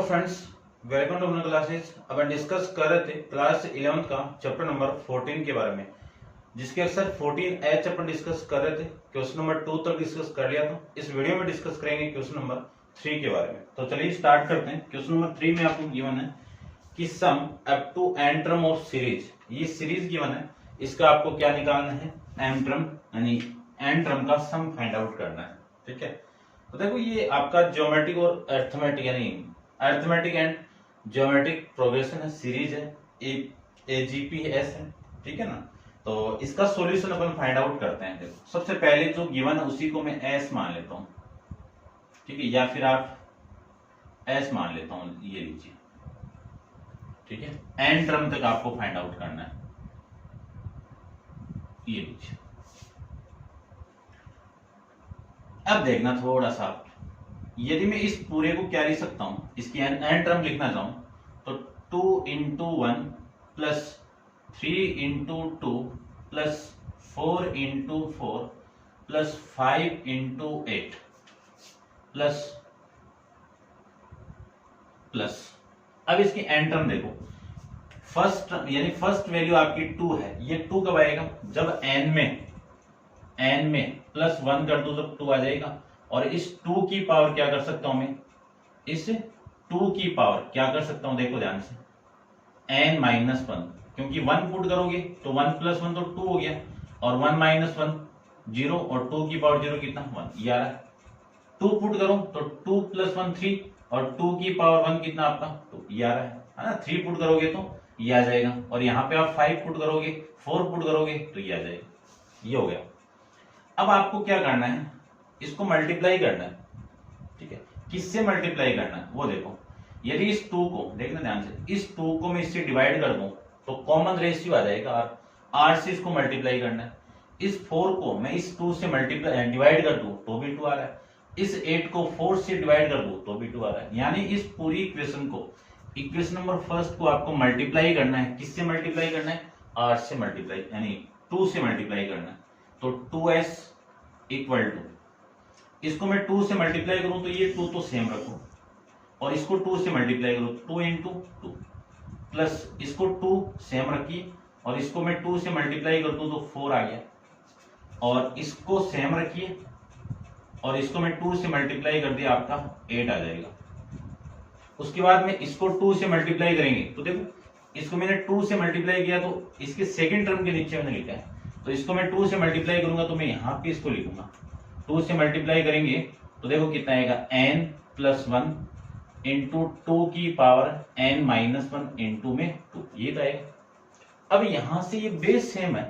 Friends, welcome to अपने classes. अब हम डिस्कस कर रहे थे क्लास 11 का चैप्टर नंबर 14 के बारे में, जिसके अक्सर 14H अपन डिस्कस कर रहे थे। क्वेश्चन नंबर 2 तक डिस्कस कर लिया था। इस वीडियो में डिस्कस करेंगे क्वेश्चन नंबर 3 के बारे में। तो चलिए स्टार्ट करते हैं। क्वेश्चन नंबर 3 में आपको गिवन है कि sum up to n term of series. ये सीरीज गिवन है, इसका आपको क्या निकालना है, m टर्म यानी n टर्म का सम फाइंड आउट करना है। ठीक है, तो देखो ये आपका ज्योमेट्रिक और अर्थमेटिक यानी अर्थमेटिक एंड ज्योमेट्रिक प्रोग्रेशन है, सीरीज है, AGPS है। ठीक है ना, तो इसका सॉल्यूशन अपन फाइंड आउट करते हैं। देखो सबसे पहले जो गिवन है उसी को मैं S मान लेता हूं, ठीक है, या फिर आप S मान लेता हूं, ये लीजिए। ठीक है, n टर्म तक आपको फाइंड आउट करना है, ये लीजिए। अब देखना थोड़ा सा, यदि मैं इस पूरे को क्या लिख सकता हूं, इसकी n टर्म लिखना चाहूं तो 2 into 1 plus 3 into 2 plus 4 into 4 plus 5 into 8 plus plus. अब इसकी n टर्म देखो, फर्स्ट यानी फर्स्ट वैल्यू आपकी 2 है। ये 2 कब आएगा, जब n में प्लस 1 कर दो तब 2 आ जाएगा। और इस 2 की पावर क्या कर सकता हूं मैं, इस 2 की पावर क्या कर सकता हूं, देखो ध्यान से, n माइनस 1, क्योंकि 1 पुट करोगे तो 1 प्लस 1 तो 2 हो गया, और 1 माइनस 1 0, और 2 की पावर 0 कितना, 1, ये आ रहा है। 2 पुट करो तो 2 प्लस 1 3, और 2 की पावर 1 कितना आपका, तो ये आ रहा है ना। 3 पुट करोगे तो ये आ जाएगा, और यहाँ पे आप 5 पुट करोगे, 4 पुट करोगे तो ये आ जाएगा, ये हो गया। अब आपको क्या करना है, इसको मल्टीप्लाई करना है। ठीक है, किससे मल्टीप्लाई करना है वो देखो। यदि इस 2 को देखना ध्यान से, इस 2 को मैं इससे डिवाइड कर दूं तो कॉमन रेशियो आ जाएगा R से इसको मल्टीप्लाई करना है। इस 4 को मैं इस 2 से मल्टीप्लाई डिवाइड कर दूं तो भी 2 आ रहा है। इस 8 को 4 से डिवाइड कर दूं तो भी 2 आ रहा है। यानी इस पूरी इक्वेशन को, इक्वेशन नंबर फर्स्ट को आपको मल्टीप्लाई करना है। किससे मल्टीप्लाई करना है, R से मल्टीप्लाई यानी 2 से मल्टीप्लाई करना है। तो 2s इक्वल टू, इसको मैं 2 से मल्टीप्लाई करूं तो ये 2 तो सेम रखो, और इसको 2 से मल्टीप्लाई करो 2 इंटू 2, प्लस इसको 2 सेम रखिए, और इसको मैं 2 से मल्टीप्लाई कर दूं तो 4 आ गया, और इसको सेम रखिए, और इसको मैं 2 से मल्टीप्लाई कर दिया, आपका 8 आ जाएगा। उसके बाद में इसको 2 से मल्टीप्लाई करेंगे तो देखो, इसको मैंने 2 से मल्टीप्लाई किया तो इसके सेकेंड टर्म के नीचे मैंने लिखा है, तो इसको मैं 2 से मल्टीप्लाई करूंगा तो मैं यहां पे इसको लिखूंगा। 2 से मल्टीप्लाई करेंगे तो देखो कितना आएगा, n प्लस 1 इंटू 2 की पावर n माइनस 1 इंटू में 2, ये तो आएगा। अब यहां से ये बेस सेम है,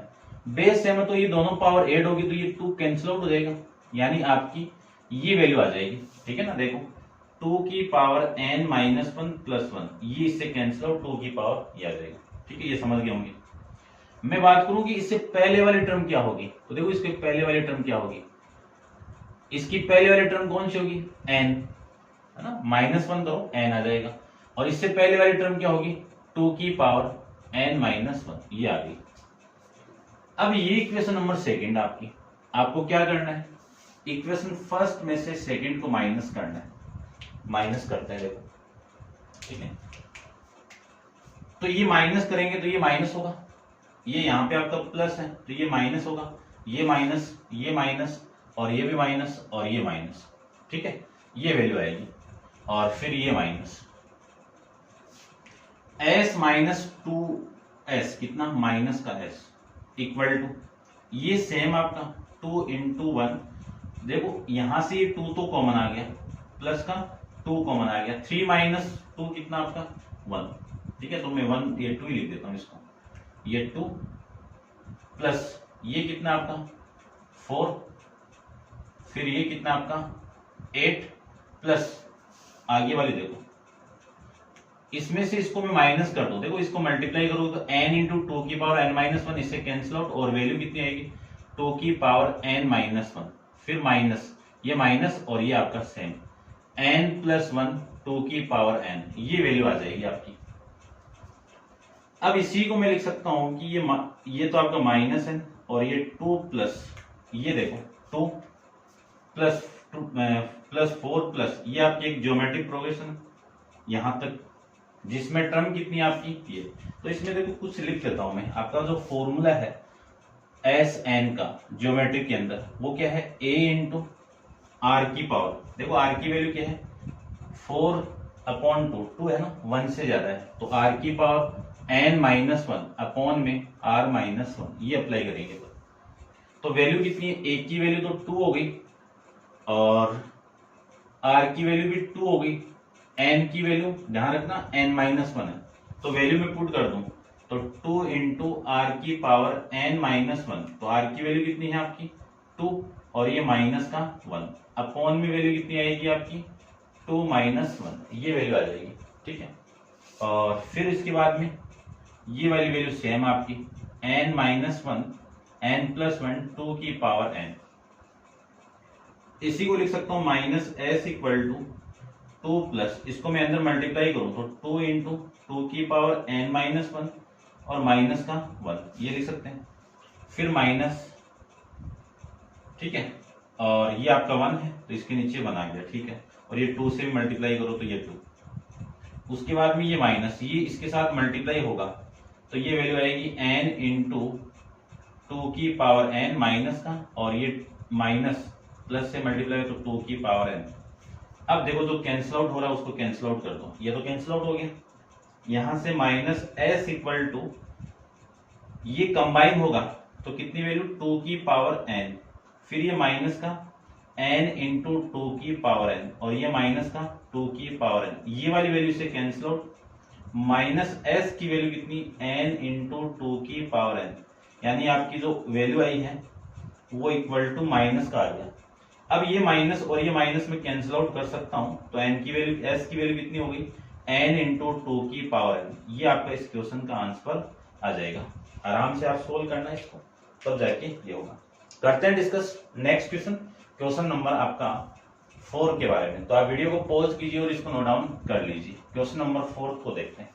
बेस सेम है तो ये दोनों पावर ऐड होगी तो ये 2 कैंसिल आउट हो जाएगा, यानी आपकी ये वैल्यू आ जाएगी। ठीक है ना, देखो 2 की पावर n माइनस 1 प्लस 1, ये इससे कैंसिल आउट, 2 की पावर ये आ जाएगा। ठीक है, ये समझ गए होंगे। मैं बात करूं कि इससे पहले वाली टर्म क्या होगी, तो देखो इसके पहले वाली टर्म क्या होगी, इसकी पहले वाली टर्म कौन सी होगी, n, है ना, माइनस 1 करो n आ जाएगा। और इससे पहले वाली टर्म क्या होगी, 2 की पावर n माइनस 1, ये आ गई। अब ये इक्वेशन नंबर सेकंड आपकी, आपको क्या करना है, इक्वेशन फर्स्ट में से सेकंड को माइनस करना है। माइनस करते हैं देखो, ठीक है, तो ये माइनस करेंगे तो ये माइनस होगा, ये यहाँ पे आपका प्लस है तो ये माइनस होगा, ये माइनस, ये माइनस, और ये भी माइनस, और ये माइनस। ठीक है, ये वैल्यू आएगी, और फिर ये माइनस s माइनस 2s, कितना, माइनस का s इक्वल टू, ये सेम आपका 2 इंटू 1, देखो यहां से ये 2 तो कॉमन आ गया, प्लस का 2 कॉमन आ गया, 3 माइनस 2 कितना आपका 1। ठीक है, तो मैं 1 ये 2 ही लिख देता हूं इसको, ये 2 प्लस ये कितना आपका 4, फिर ये कितना आपका 8 प्लस आगे वाली देखो, इसमें से इसको मैं माइनस कर दूं, देखो इसको मल्टीप्लाई करो तो n इंटू 2 की पावर n माइनस 1, इससे कैंसिल आउट, और वैल्यू कितनी आएगी, 2 की पावर n माइनस 1, फिर माइनस, ये माइनस, और ये आपका सेम n प्लस 1 2 की पावर n, ये वैल्यू आ जाएगी आपकी। अब इसी को मैं लिख सकता हूं कि ये तो आपका माइनस है, और ये 2 प्लस, ये देखो 2 प्लस 4 प्लस, ये आपकी एक ज्योमेट्रिक प्रोग्रेशन, यहां तक, जिसमें टर्म कितनी आपकी ये। तो इसमें देखो कुछ लिख देता हूं मैं। आपका जो फॉर्मूला है एस एन का ज्योमेट्रिक के अंदर, वो क्या है, ए इंटू आर की पावर। देखो आर की वैल्यू क्या है 4/2, 2 है ना, 1 से ज्यादा है, तो आर की पावर एन माइनस 1 अपॉन में आर माइनस 1, ये अप्लाई करेंगे। तो वैल्यू कितनी है, ए की वैल्यू तो 2 हो गई और आर की वैल्यू भी 2 हो गई, एन की वैल्यू ध्यान रखना एन माइनस 1 है, तो वैल्यू में पुट कर दूं तो 2 इंटू आर की पावर एन माइनस 1, तो आर की वैल्यू कितनी है आपकी 2 और ये माइनस का 1, अपॉन में वैल्यू कितनी आएगी आपकी 2 माइनस 1, ये वैल्यू आ जाएगी। ठीक है, और फिर इसके बाद में ये वाली वैल्यू सेम आपकी एन माइनस 1 एन प्लस 1 2 की पावर एन, इसी को लिख सकता हूं minus S equal to 2 plus, इसको मैं अंदर मल्टीप्लाई करूं तो 2 इंटू 2 की पावर एन माइनस 1 और माइनस का 1, ये लिख सकते हैं, फिर माइनस। ठीक है, और ये आपका 1 है तो इसके नीचे 1 आ गया। ठीक है, और ये 2 से भी मल्टीप्लाई करो तो ये 2, उसके बाद में ये माइनस, ये इसके साथ मल्टीप्लाई होगा तो ये वैल्यू आएगी एन इंटू 2 की पावर एन माइनस का, और ये माइनस प्लस से मल्टीप्लाई तो 2 की पावर एन। अब देखो जो कैंसिल आउट हो रहा है उसको कैंसिल आउट कर दो, ये तो कैंसिल आउट हो गया, यहां से माइनस एस इक्वल टू, ये कंबाइन होगा तो कितनी वैल्यू 2 की पावर एन, फिर ये माइनस का n इंटू 2 की पावर n और ये माइनस का 2 की पावर n, ये वाली वैल्यू से कैंसिल आउट, माइनस s की वैल्यू कितनी n इंटू 2 की पावर n, यानी आपकी जो वैल्यू आई है वो इक्वल टू माइनस का आ गया। अब ये माइनस और ये माइनस में कैंसिल आउट कर सकता हूं तो n की वैल्यू s की वैल्यू कितनी हो गई n इंटू 2 की पावर n, ये आपका इस क्वेश्चन का आंसर आ जाएगा। आराम से आप सोल्व करना इसको, तब जाके ये होगा। करते हैं discuss next question, question number आपका 4 के बारे में। तो आप वीडियो को पॉज कीजिए और इसको नोट डाउन कर लीजिए। क्वेश्चन नंबर 4 को देखते हैं।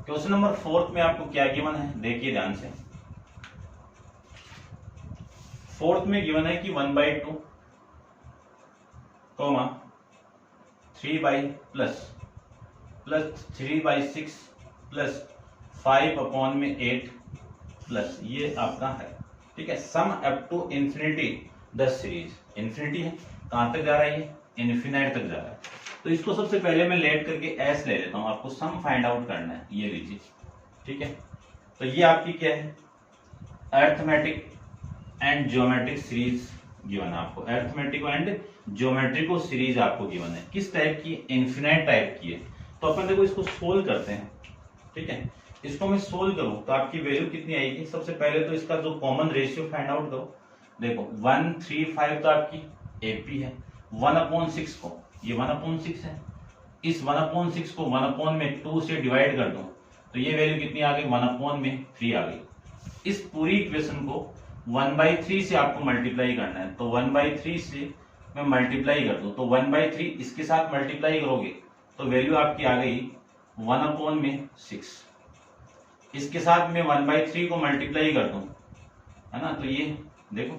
क्वेश्चन नंबर 4 में आपको क्या गिवन है, देखिए ध्यान से। 4 में गिवन है कि 1/2 3 प्लस 3/6 प्लस 5/8 प्लस, ये आपका है। ठीक है, sum up to infinity the series, infinity है, कहां तक जा रहा है, ये इन्फिनाइट तक जा रहा है। तो इसको सबसे पहले मैं लेट करके एस ले लेता हूं, आपको सम फाइंड आउट करना है, ये लीजिए। ठीक है, तो ये आपकी क्या है, arithmetic and geometric series given है आपको, अरिथमेटिक एंड ज्योमेट्रिक सीरीज आपको गिवन है। किस टाइप की, इन्फिनाइट टाइप की है। तो अपन देखो इसको सोल्व करते हैं। ठीक है, इसको मैं सोल्व करूं तो आपकी वैल्यू कितनी आएगी, सबसे पहले तो इसका जो कॉमन रेशियो फाइंड आउट करो। देखो 1 3 5 तो आपकी एपी है, 1/6 को, ये 1/6 है, इस 1/6 को 1/2 से डिवाइड कर दो तो ये वैल्यू कितनी आ गई 1/3 आ गई। इस पूरी इक्वेशन को 1/3 से आपको मल्टीप्लाई करना है, तो 1/3 से मैं मल्टीप्लाई कर दूं तो 1/3 इसके साथ मल्टीप्लाई करोगे तो वैल्यू आपकी आ गई 1/6। इसके साथ में 1/3 को मल्टीप्लाई कर दूं, है ना, तो ये देखो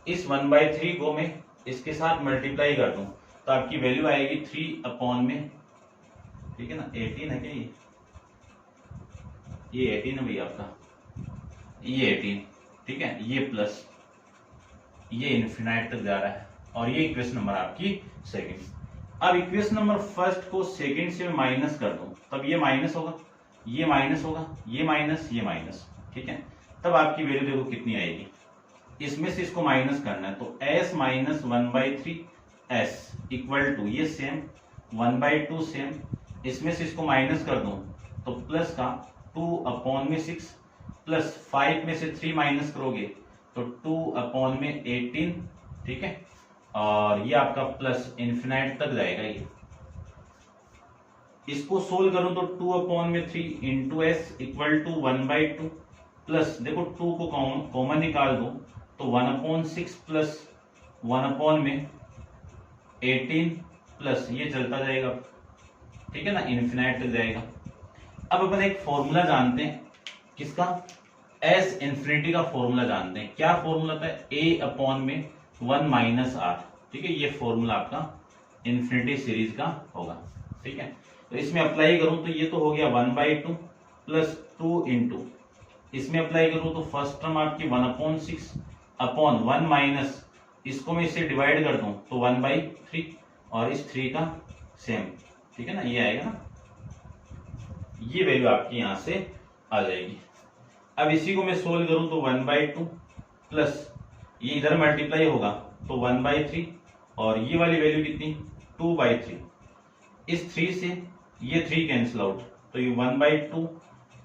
इस 1/3 को मैं इसके साथ मल्टीप्लाई कर दूं तो आपकी वैल्यू आएगी 3/, ठीक है ना, 18 है क्या, ये 18 है भैया आपका, ये 18। ठीक है, ये प्लस, ये इन्फिनाइट तक जा रहा है, और ये इक्वेशन नंबर आपकी सेकंड। अब इक्वेशन नंबर फर्स्ट को सेकंड से मैं माइनस कर दूं तब ये माइनस होगा, ये माइनस होगा, ये माइनस, ये माइनस। ठीक है, तब आपकी वैल्यू देखो कितनी आएगी, इसमें से इसको माइनस करना है तो s minus 1/3 s equal to, ये सेम 1/2 सेम, इसमें से इसको माइनस कर दूं तो प्लस का 2/6 प्लस 5 में से 3 माइनस करोगे तो 2/18। ठीक है, और ये आपका प्लस इन्फिनाइट तक जाएगा। ये इसको सोल्व करूं तो 2/3 into S equal to 1/2 plus, देखो 2 को कॉमन निकाल दो तो 1/6 प्लस 1/18 प्लस ये चलता जाएगा। ठीक है ना, इन्फिनाइट तक जाएगा। अब अपन एक फॉर्मूला जानते हैं किसका, एस इन्फिनिटी का फॉर्मूला जानते हैं। क्या फॉर्मूला था? ए अपॉन में 1 माइनस आर। ठीक है, ये फॉर्मूला आपका इन्फिनिटी सीरीज का होगा। ठीक है, तो इसमें अप्लाई करूं तो ये तो हो गया 1/2 प्लस 2 इंटू, इसमें अप्लाई करूं तो फर्स्ट टर्म आपकी 1/6 अपॉन 1 माइनस, इसको मैं इससे डिवाइड कर दूं तो 1/3 और इस 3 का सेम। ठीक है ना, ये आएगा ना, ये वैल्यू आपकी यहां से आ जाएगी। अब इसी को मैं सोल्व करूं तो 1/2 प्लस ये इधर मल्टीप्लाई होगा तो 1/3 और ये वाली वैल्यू कितनी 2/3, इस 3 से ये 3 कैंसिल आउट तो ये 1/2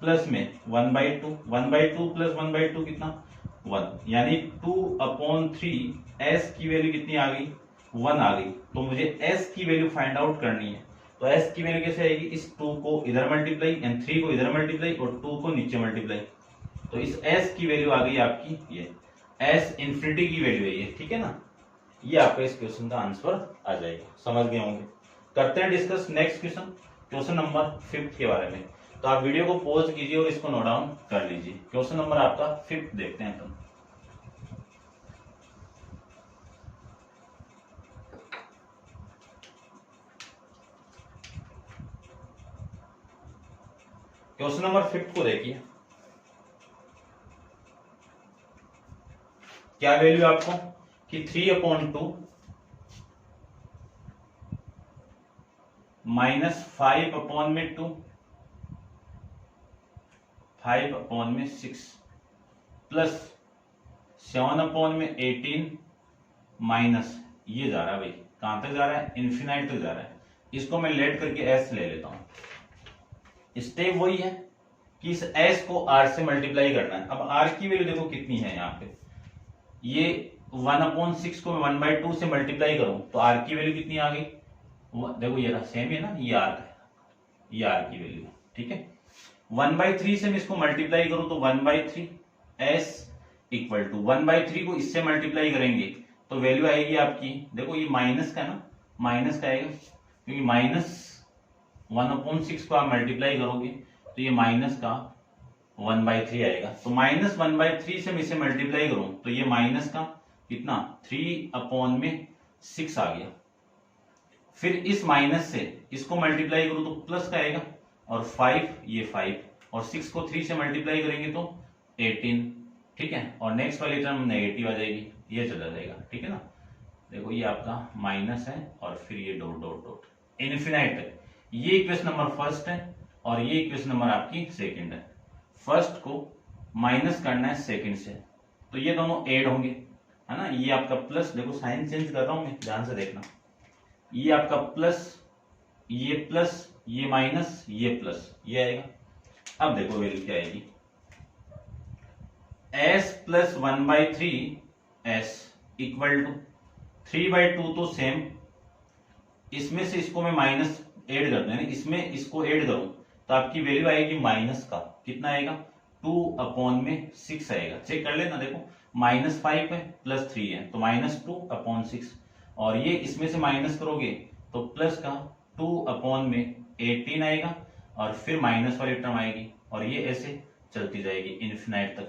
प्लस में 1/2, 1/2 प्लस 1/2 कितना 1, यानी 2/3 एस की वैल्यू कितनी आ गई 1 आ गई। तो मुझे एस की वैल्यू फाइंड आउट करनी है, तो एस की वैल्यू कैसे आएगी, इस 2 को इधर मल्टीप्लाई एंड 3 को इधर मल्टीप्लाई और 2 को नीचे मल्टीप्लाई, तो इस एस की वैल्यू आ गई आपकी ये एस इन्फिनिटी की वैल्यू है ये। ठीक है ना, ये आपका इस क्वेश्चन का आंसर आ जाएगा। समझ गए होंगे। करते हैं discuss next question, question number 5 के बारे में। तो आप वीडियो को पॉज कीजिए और इसको नोट डाउन कर लीजिए। क्वेश्चन नंबर आपका 5 देखते हैं अपन। क्वेश्चन नंबर 5 को देखिए, क्या वैल्यू आपको कि 3/2 माइनस 5/2 5/6 प्लस 7/18 माइनस, ये जा रहा है भाई कहां तक जा रहा है, इन्फिनाइट तक जा रहा है। इसको मैं लेट करके एस ले लेता हूं। स्टेप वही है कि इस एस को आर से मल्टीप्लाई करना है। अब आर की वैल्यू देखो कितनी है यहाँ पे, ये 1/6 को मैं 1/2 से मल्टीप्लाई करूं तो आर की वैल्यू कितनी आ गई, देखो ये रहा सेम है ना, ये आर का, ये आर की वैल्यू। ठीक है, 1/3 से मैं इसको मल्टीप्लाई करूं तो 1/3 एस इक्वल टू 1/3 को इससे मल्टीप्लाई करेंगे तो वैल्यू आएगी आपकी, देखो ये माइनस का ना, माइनस का आएगा क्योंकि माइनस 1/6 को आप मल्टीप्लाई करोगे तो ये माइनस का 1/3 आएगा। तो -1/3 से मैं इसे मल्टीप्लाई करूं तो ये माइनस का कितना 3/6 आ गया। फिर इस माइनस से इसको मल्टीप्लाई करूं तो प्लस का आएगा और 5, ये 5 और 6 को 3 से मल्टीप्लाई करेंगे तो 18। ठीक है, और नेक्स्ट वाली टर्म नेगेटिव आ जाएगी, ये चला जाएगा। ठीक है ना, देखो ये आपका माइनस है और फिर ये डॉट डॉट डॉट इनफिनाइट तक। ये इक्वेशन नंबर फर्स्ट है और ये इक्वेशन नंबर आपकी सेकंड है। फर्स्ट को माइनस करना है सेकंड से, तो ये दोनों ऐड होंगे, है ना। ये आपका प्लस, देखो साइन चेंज कर रहा हूं मैं, ध्यान से देखना, ये आपका प्लस, ये माइनस, ये प्लस, ये आएगा। अब देखो वैल्यू क्या आएगी, s plus 1/3 s equal to 3/2 तो सेम, इसमें से इसको मैं माइनस ऐड कर देना, इसमें इसको ऐड करूं तो आपकी वैल्यू आएगी माइनस का कितना आएगा 2/6 आएगा। चेक कर लेना, देखो -5 है प्लस 3 है तो -2/6 और ये इसमें से माइनस करोगे तो प्लस का 2/18 आएगा और फिर माइनस वाली टर्म आएगी और ये ऐसे चलती जाएगी इनफिनाइट तक।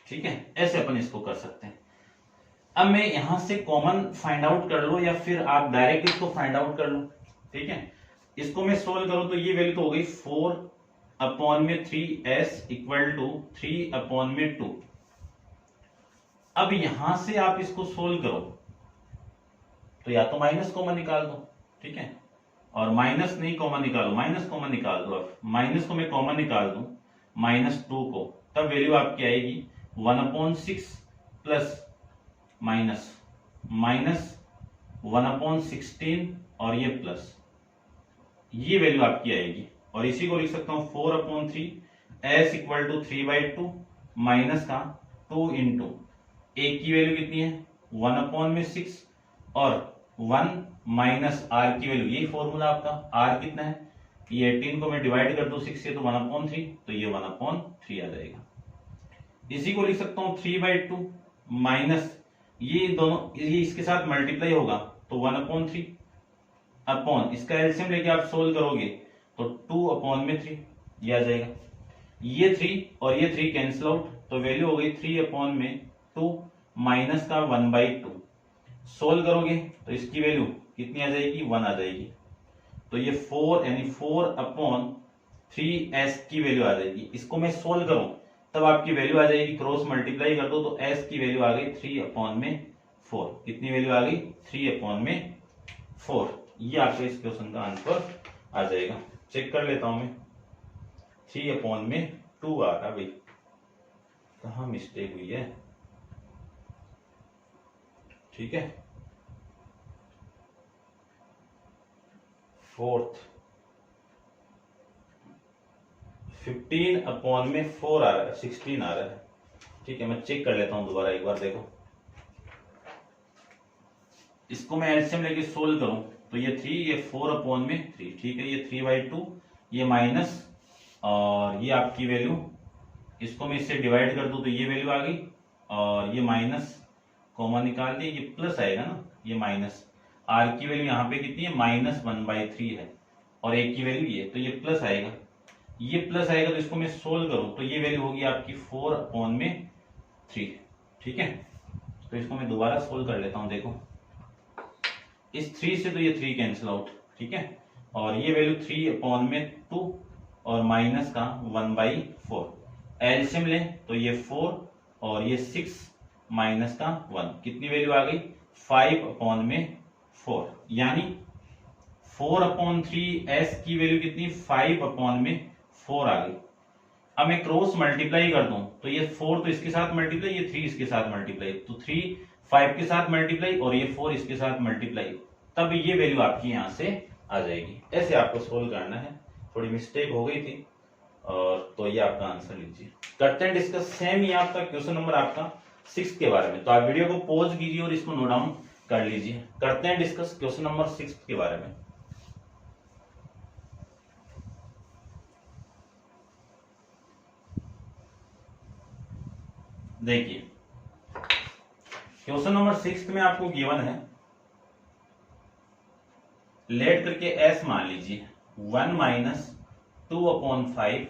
ठीक है, ऐसे अपन इसको कर सकते हैं। अब मैं यहां से कॉमन फाइंड आउट कर लो या फिर आप डायरेक्ट इसको फाइंड आउट कर लो। ठीक है, इसको मैं सोल्व करूं तो ये वैल्यू तो हो गई 4/3s इक्वल टू 3/2। अब यहां से आप इसको सोल्व करो तो या तो माइनस कॉमन निकाल दो, ठीक है, और माइनस नहीं कॉमन निकालो, माइनस कॉमन निकाल दो। अब माइनस को मैं कॉमन निकाल दूं -2 को, तब वैल्यू आपकी आएगी 1/6 प्लस माइनस 1/16 और ये प्लस, ये वैल्यू आपकी आएगी। और इसी को लिख सकता हूं 4/3 s इक्वल टू 3/2 माइनस का 2 इंटू एक की वैल्यू कितनी है 1/6 और 1 माइनस r की वैल्यू, यही फॉर्मूला आपका, r कितना है, ये 18 को मैं डिवाइड कर दूं 6 से तो 1/3 तो ये 1/3 आ जाएगा। इसी को लिख सकता हूं 3/2 माइनस ये दोनों, ये इसके साथ मल्टीप्लाई होगा तो 1/3 अपॉन, इसका एलसीएम लेके आप सोल्व करोगे तो 2/3 ये आ जाएगा। ये 3 और ये 3 कैंसिल आउट, तो वैल्यू हो गई 3/2 माइनस का 1/2। सोल्व करोगे तो इसकी वैल्यू कितनी आ जाएगी, 1 आ जाएगी। तो ये 4 यानी 4/3s की वैल्यू आ जाएगी। इसको मैं सोल्व करूं तब आपकी वैल्यू आ जाएगी, क्रॉस मल्टीप्लाई कर दो तो s की वैल्यू आ गई 3/4। कितनी वैल्यू आ गई, 3/4। ये आपके इस क्वेश्चन का आंसर आ जाएगा। चेक कर लेता हूं मैं, 3/2 आ रहा भाई, कहाँ मिस्टेक हुई है। ठीक है, फोर्थ 15/4 आ रहा है, 16 आ रहा है। ठीक है, मैं चेक कर लेता हूं दोबारा एक बार, देखो इसको मैं एलसीएम लेके सोल्व करूं तो ये 3, ये 4/3। ठीक है, ये 3/2, ये माइनस और ये आपकी वैल्यू, इसको मैं इससे डिवाइड कर दूं तो ये वैल्यू आ गई, और ये माइनस कॉमन निकाल दिए, ये प्लस आएगा ना, ये माइनस। आर की वैल्यू यहाँ पे कितनी है, -1/3 है, और एक की वैल्यू ये, तो ये प्लस आएगा। ये प्लस आएगा तो इसको मैं सोल्व करूं तो ये वैल्यू होगी आपकी 4/3। ठीक है, तो इसको मैं दोबारा सोल्व कर लेता हूं। देखो इस 3 से तो ये 3 कैंसिल आउट। ठीक है, और ये वैल्यू 3/2 और माइनस का 1/4। एलसीएम लें तो ये 4 और ये 6 माइनस का 1, कितनी वैल्यू आ गई, 5/4। यानी 4/3s की वैल्यू कितनी, 5/4 आ गई। अब मैं क्रॉस मल्टीप्लाई कर दूं तो ये 4 तो इसके साथ मल्टीप्लाई, ये 3 इसके साथ मल्टीप्लाई, तो 3 5 के साथ मल्टीप्लाई और ये 4 इसके साथ मल्टीप्लाई, तब ये वैल्यू आपकी यहां से आ जाएगी। ऐसे आपको सोल्व करना है, थोड़ी मिस्टेक हो गई थी, और तो ये आपका आंसर लीजिए। करते हैं डिस्कस सेम ही आपका क्वेश्चन नंबर आपका 6 के बारे में। तो आप वीडियो को पॉज कीजिए और इसको नोट डाउन कर लीजिए। करते हैं डिस्कस क्वेश्चन नंबर 6 के बारे में। देखिए क्वेश्चन नंबर 6 में आपको गिवन है, लेट करके s मान लीजिए 1 - 2/5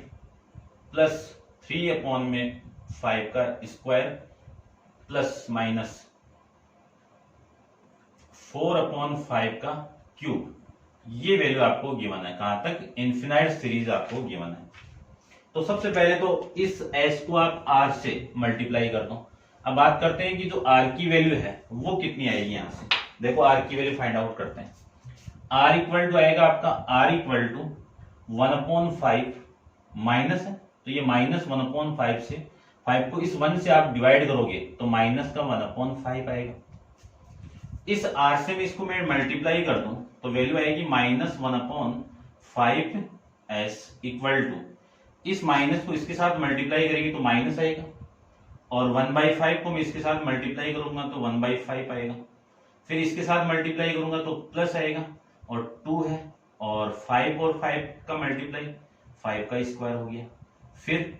प्लस 3/5 का स्क्वायर प्लस माइनस 4/5 का क्यूब। ये वैल्यू आपको गिवन है, कहां तक, इन्फिनाइट सीरीज आपको गिवन है। तो सबसे पहले तो इस s को आप r से मल्टीप्लाई कर दो। अब बात करते हैं कि जो r की वैल्यू है वो कितनी आएगी। यहां से देखो r की वैल्यू फाइंड आउट करते हैं। r इक्वल टू आएगा आपका, r इक्वल टू 1/5 माइनस है, तो ये -1/5 से 5 को इस 1 से आप डिवाइड करोगे तो माइनस का 1/5 आएगा। इस r से मैं इसको मैं मल्टीप्लाई कर दूं तो वैल्यू आएगी -1/5s इक्वल टू, इस माइनस को इसके साथ मल्टीप्लाई करेगी तो माइनस आएगा, और 1/5 को मैं इसके साथ मल्टीप्लाई करूंगा तो 1/5 आएगा, फिर इसके साथ मल्टीप्लाई करूंगा तो प्लस आएगा, और 2 है, और 5 और 5 का मल्टीप्लाई 5 का स्क्वायर हो गया। फिर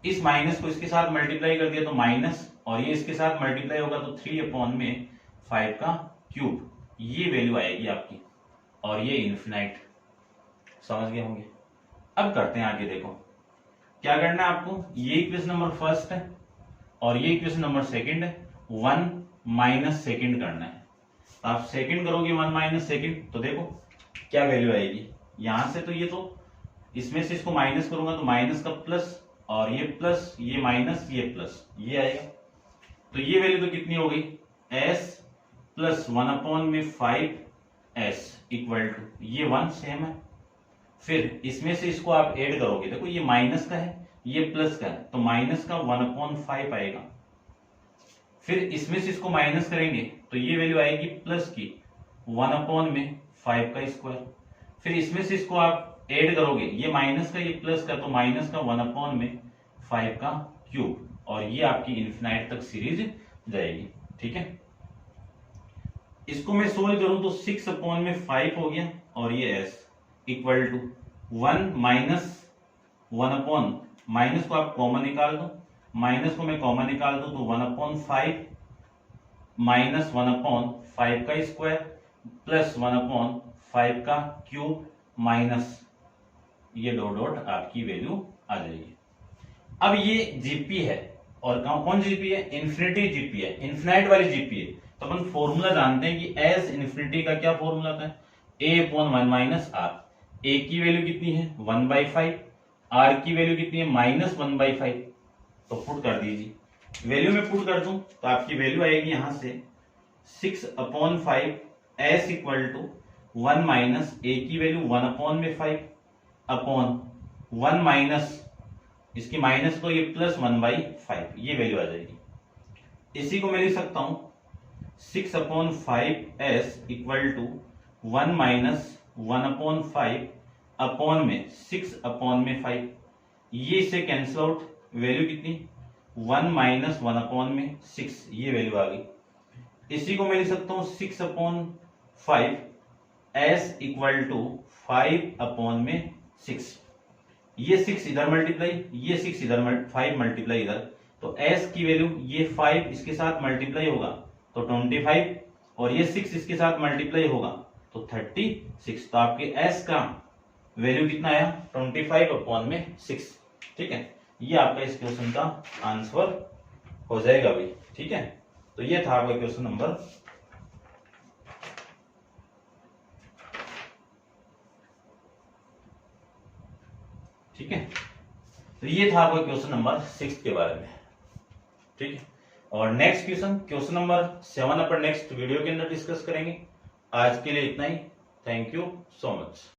इस माइनस को इसके साथ मल्टीप्लाई कर दिया तो माइनस, और ये इसके साथ मल्टीप्लाई होगा तो 3/5 का क्यूब। ये वैल्यू आएगी आपकी, और ये इन्फिनाइट। समझ गए होंगे। अब करते हैं आगे। देखो क्या करना है आपको, ये इक्वेशन नंबर फर्स्ट है और ये इक्वेशन नंबर सेकंड है, 1 माइनस सेकंड करना है। तो आप सेकंड करोगे 1 माइनस सेकंड, तो देखो क्या वैल्यू आएगी यहां से, तो ये तो इसमें से इसको माइनस करूंगा तो माइनस का प्लस, और ये प्लस, ये माइनस, ये प्लस, ये आएगा। तो ये वैल्यू तो कितनी हो गई, s plus 1/5s equal to, ये 1 सेम है। फिर इसमें से इसको आप ऐड करोगे, देखो ये माइनस का है, ये प्लस का है, तो माइनस का 1/5 आएगा। फिर इसमें से इसको माइनस करेंगे तो ये वैल्यू आएगी प्लस की 1/5 का स्क्वायर। फिर इसमें से इसको आप ऐड करोगे, ये माइनस का, ये प्लस का, तो माइनस का 1/5 का क्यूब, और ये आपकी इन्फिनाइट तक सीरीज जाएगी। ठीक है, इसको मैं सोल्व करूं तो 6/5 हो गया, और ये s equal to 1 minus 1/, minus को आप कॉमन निकाल दो, माइनस को मैं कॉमन निकाल दूं तो 1/5 माइनस 1/5 का स्क्वायर प्लस 1/5 का क्यूब माइनस ये डॉट डॉट आपकी वैल्यू आ जाएगी। अब ये जीपी है और कौन जीपी है, इन्फिनिटी जीपी है, इन्फिनाइट वाली जीपी है। तो अपन फॉर्मूला जानते हैं कि एस इन्फिनिटी का क्या फॉर्मूला था, a/1 माइनस आर। ए की वैल्यू कितनी है 1/5, आर की वैल्यू कितनी है -1/5। तो पुट कर दीजिए, वैल्यू में पुट कर दूं तो आपकी वैल्यू आएगी यहां से 6/5 एस इक्वल टू 1 माइनस ए की वैल्यू 1/5 अपॉन 1 माइनस इसकी माइनस को ये +1/5, ये वैल्यू आ जाएगी। इसी को मैं लिख सकता हूं 6/5 S equal to 1 minus 1/5 upon में 6/5। ये इसे कैंसिल आउट, वैल्यू कितनी 1 माइनस 1/6, ये वैल्यू आ गई। इसी को मैं लिख सकता हूं 6/5 एस इक्वल टू 5/6। ये 6 इधर मल्टीप्लाई, ये 6 इधर 5 मल्टीप्लाई इधर, तो s की वैल्यू ये 5 इसके साथ मल्टीप्लाई होगा तो 25 और ये 6 इसके साथ मल्टीप्लाई होगा तो 36। तो आपके s का वैल्यू कितना आया 25/6। ठीक है, ये आपका इस क्वेश्चन का आंसर हो जाएगा भाई। ठीक है, तो ये था आपका क्वेश्चन नंबर। ठीक है, तो ये था आपका क्वेश्चन नंबर 6 के बारे में। ठीक है, और नेक्स्ट क्वेश्चन नंबर 7 अपन नेक्स्ट वीडियो के अंदर डिस्कस करेंगे। आज के लिए इतना ही। Thank you so much.